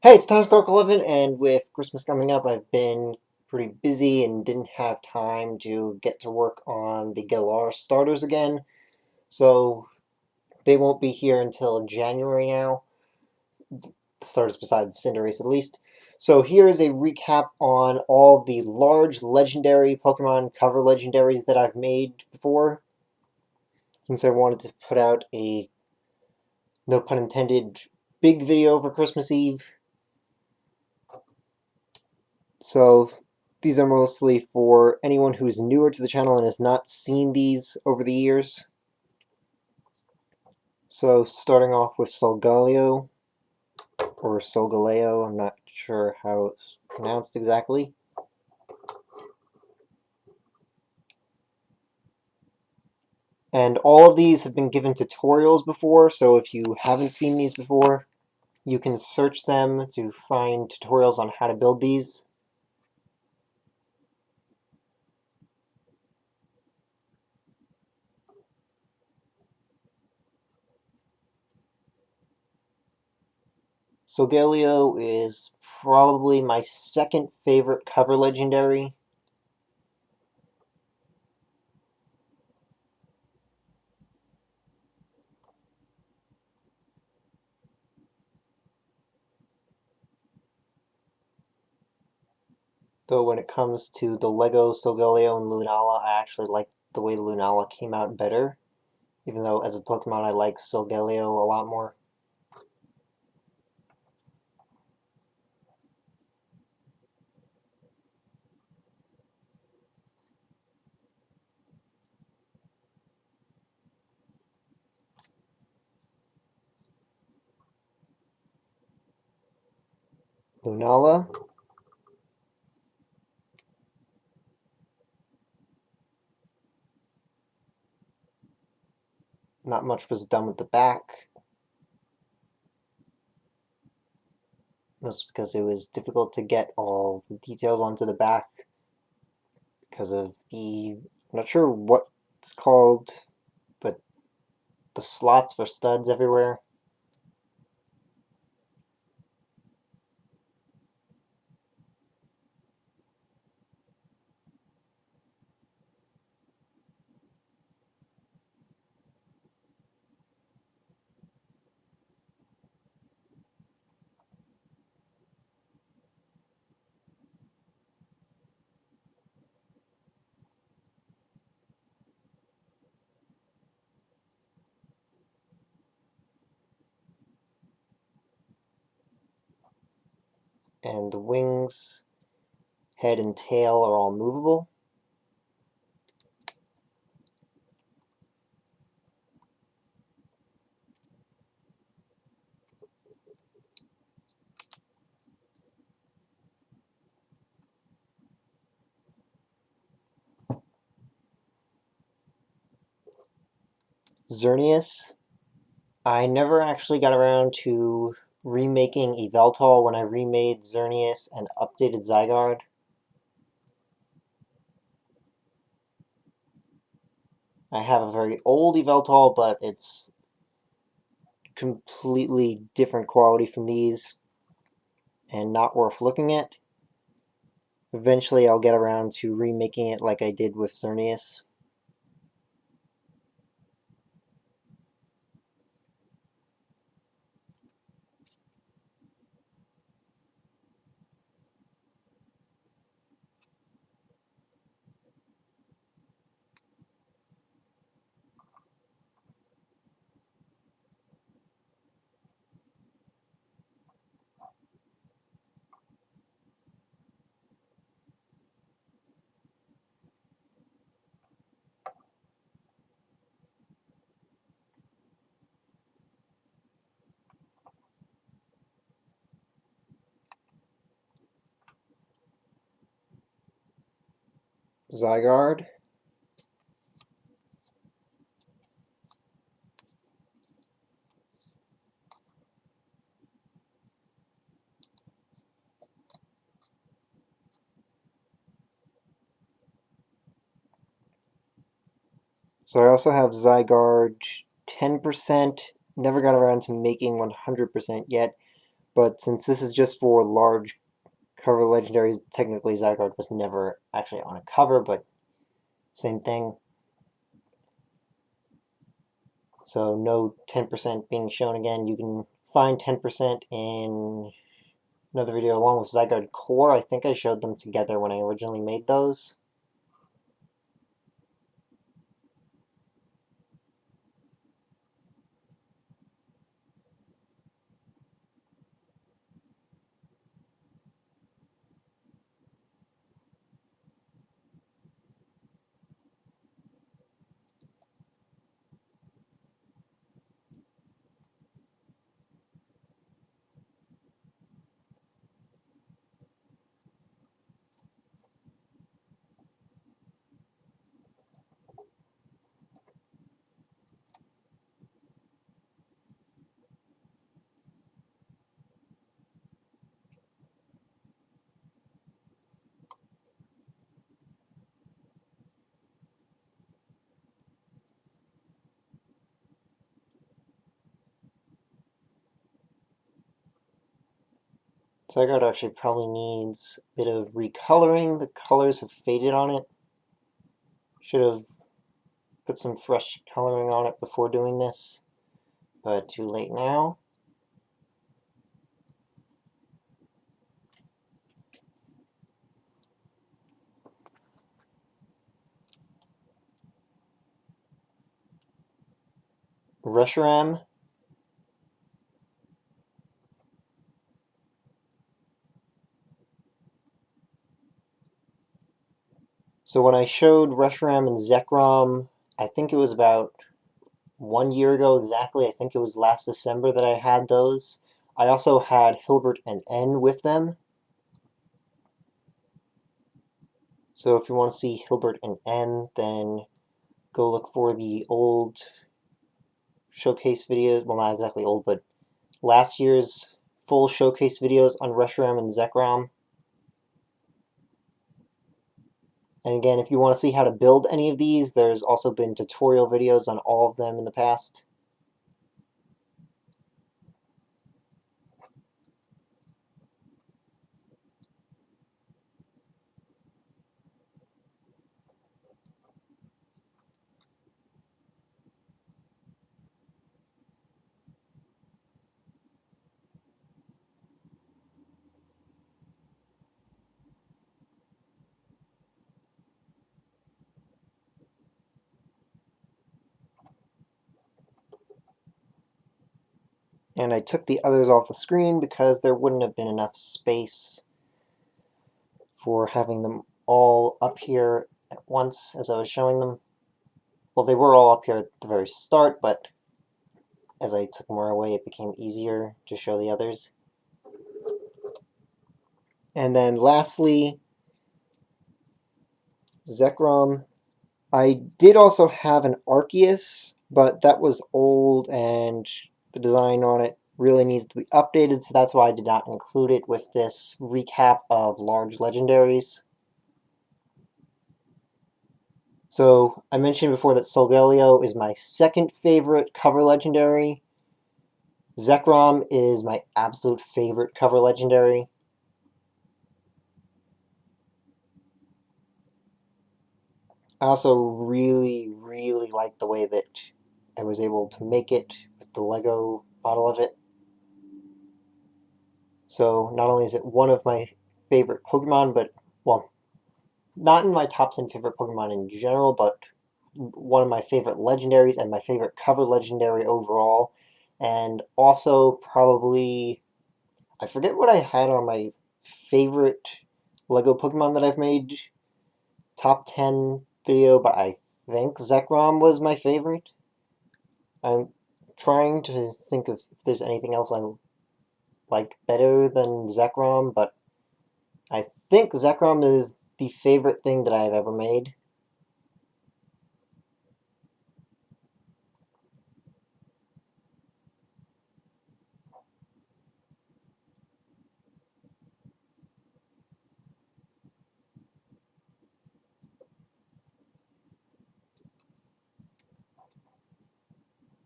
Hey, it's Timespark11, and with Christmas coming up, I've been pretty busy and didn't have time to get to work on the Galar starters again, so they won't be here until January now. The starters besides Cinderace, at least. So here is a recap on all the large legendary Pokemon cover legendaries that I've made before, since I wanted to put out a, no pun intended, big video for Christmas Eve. So these are mostly for anyone who's newer to the channel and has not seen these over the years. So starting off with Solgaleo, or Solgaleo, I'm not sure how it's pronounced exactly. And all of these have been given tutorials before, so if you haven't seen these before, you can search them to find tutorials on how to build these. Solgaleo is probably my second favorite cover legendary. Though when it comes to the Lego Solgaleo and Lunala, I actually like the way Lunala came out better. Even though as a Pokemon I like Solgaleo a lot more. Lunala, not much was done with the back. Mostly because it was difficult to get all the details onto the back because of the, I'm not sure what it's called, but the slots for studs everywhere. And the wings, head, and tail are all movable. Xerneas, I never actually got around to remaking Yveltal when I remade Xerneas and updated Zygarde. I have a very old Yveltal, but it's completely different quality from these and not worth looking at. Eventually I'll get around to remaking it like I did with Xerneas. Zygarde. So I also have Zygarde 10%. Never got around to making 100% yet, But since this is just for large cover legendaries, technically Zygarde was never actually on a cover, but same thing. So no 10% being shown again. You can find 10% in another video along with Zygarde Core. I think I showed them together when I originally made those. Zygarde actually probably needs a bit of recoloring. The colors have faded on it. Should have put some fresh coloring on it before doing this, but too late now. Reshiram. So when I showed Reshiram and Zekrom, I think it was about 1 year ago exactly. I think it was last December that I had those. I also had Hilbert and N with them. So if you want to see Hilbert and N, then go look for the old showcase videos. Well, not exactly old, but last year's full showcase videos on Reshiram and Zekrom. And again, if you want to see how to build any of these, there's also been tutorial videos on all of them in the past. And I took the others off the screen because there wouldn't have been enough space for having them all up here at once as I was showing them. Well, they were all up here at the very start, but as I took more away, it became easier to show the others. And then lastly, Zekrom. I did also have an Arceus, but that was old and the design on it really needs to be updated, so that's why I did not include it with this recap of large legendaries. So I mentioned before that Solgaleo is my second favorite cover legendary. Zekrom is my absolute favorite cover legendary. I also really, really like the way that I was able to make it with the Lego model of it. So not only is it one of my favorite Pokemon, but, well, not in my top 10 favorite Pokemon in general, but one of my favorite legendaries and my favorite cover legendary overall. And also probably, I forget what I had on my favorite Lego Pokemon that I've made top 10 video, but I think Zekrom was my favorite. I'm trying to think of if there's anything else I like better than Zekrom, but I think Zekrom is the favorite thing that I've ever made.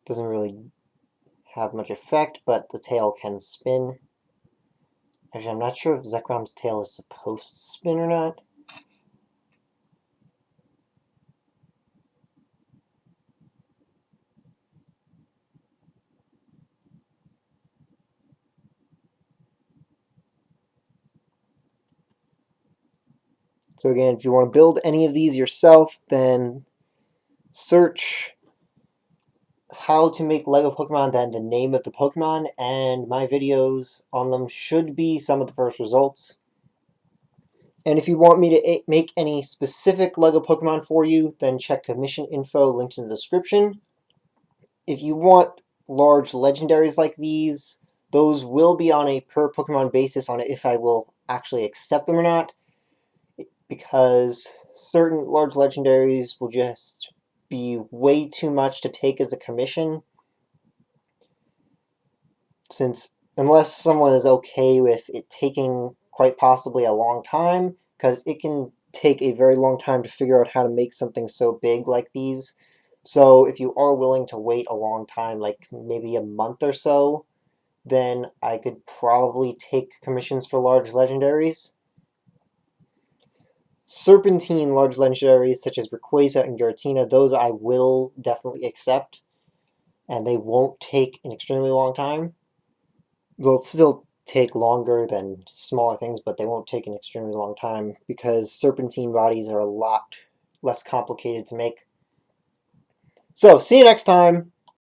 Doesn't really have much effect, but the tail can spin. Actually, I'm not sure if Zekrom's tail is supposed to spin or not. So again, if you want to build any of these yourself, then search how to make Lego Pokemon, then the name of the Pokemon, and my videos on them should be some of the first results. And if you want me to make any specific Lego Pokemon for you, then check commission info linked in the description. If you want large legendaries like these, those will be on a per Pokemon basis on if I will actually accept them or not, because certain large legendaries will just be way too much to take as a commission, since unless someone is okay with it taking quite possibly a long time, because it can take a very long time to figure out how to make something so big like these. So if you are willing to wait a long time, like maybe a month or so, then I could probably take commissions for large legendaries. Serpentine large legendaries such as Rayquaza and Giratina, those I will definitely accept, and they won't take an extremely long time. They'll still take longer than smaller things, but they won't take an extremely long time because serpentine bodies are a lot less complicated to make. So, see you next time!